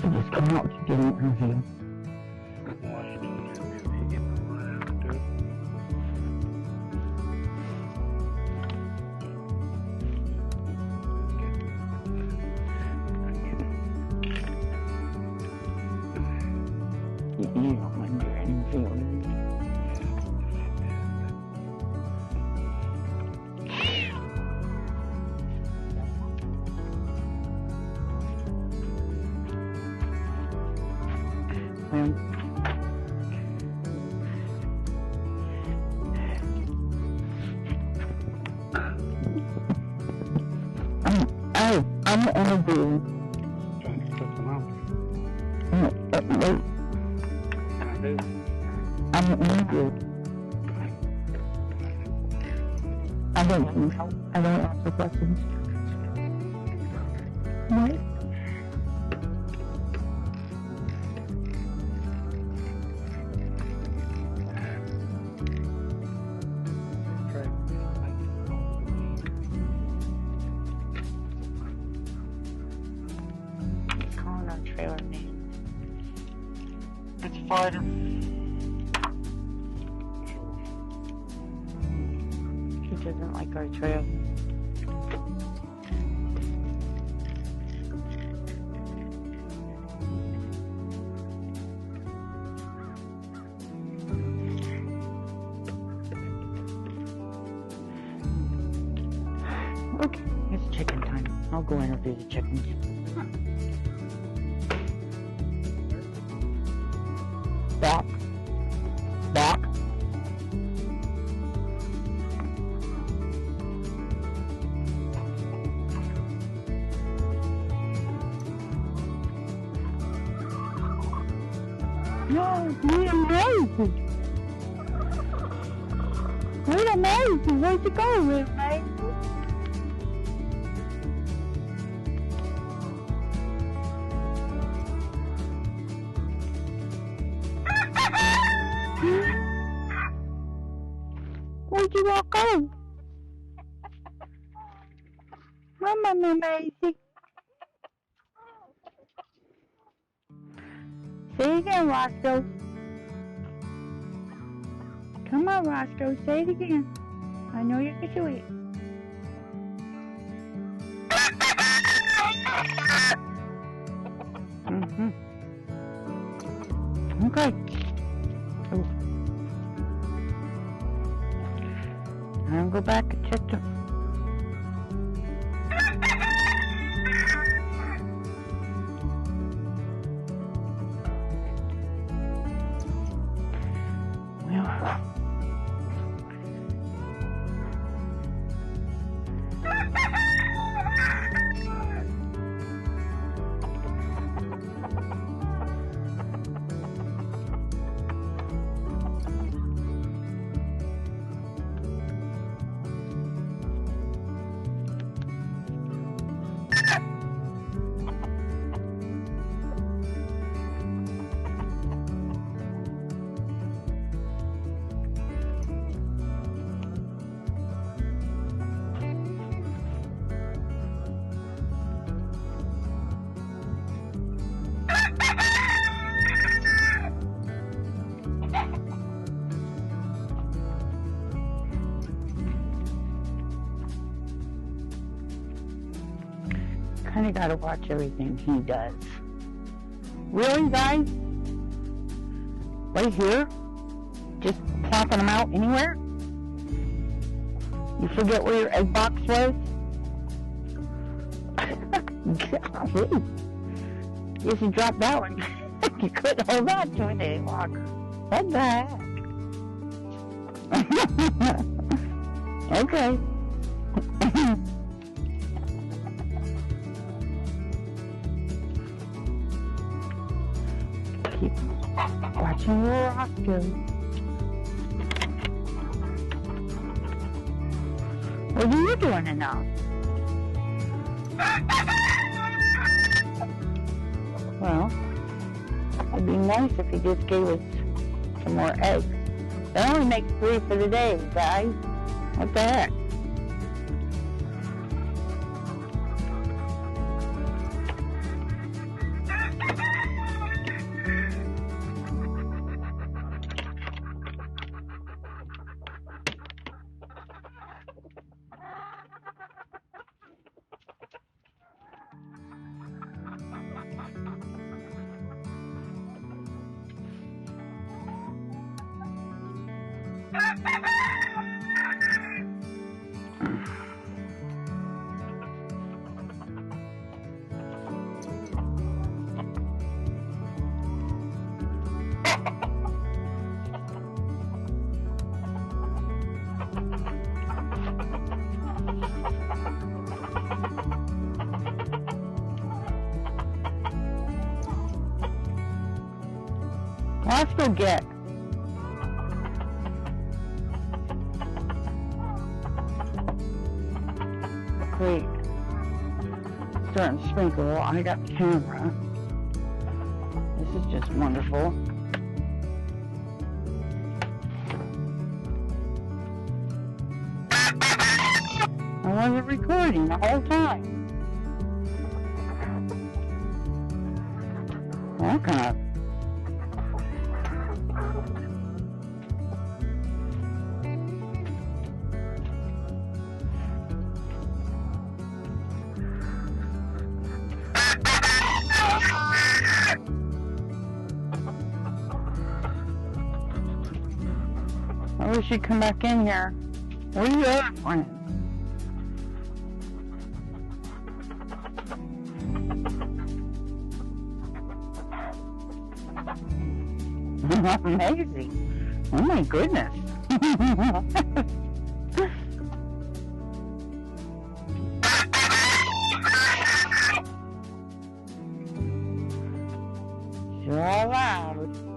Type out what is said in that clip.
I just come out to get an interview. Why are you doing an interview? Dude. You don't want to do an interview. I'm interviewing. Trying to cut them out. Wait, Can I do? I'm interviewed. I don't answer questions. What? Calling our trailer name. It's a fighter. He doesn't like our trail. Okay, it's chicken time. I'll go interview the chickens. Back. Back. No, we're amazing. We're amazing. Where'd you go, we're amazing? Where'd you walk out? Mama, amazing. Say it again, Roscoe. Come on, Roscoe. Say it again. I know you can do it. Okay. Oh. I'll go back and check them. Well. Kind of gotta watch everything he does. Really, guys? Right here? Just plopping them out anywhere? You forget where your egg box was? Golly. Guess you dropped that one. You couldn't hold on to it any longer. What the heck? Okay. Keep watching your Roscoe. What are you doing now? Well, it'd be nice if he just gave us some more eggs. That only makes 3 for the day, guys. What the heck? I'll still get. Wait. Starting to sprinkle. I got the camera. This is just wonderful. I wasn't recording the whole time. Well, that kind of. I wish you'd come back in here. Where are you at, friend? Amazing. Oh my goodness. You're loud.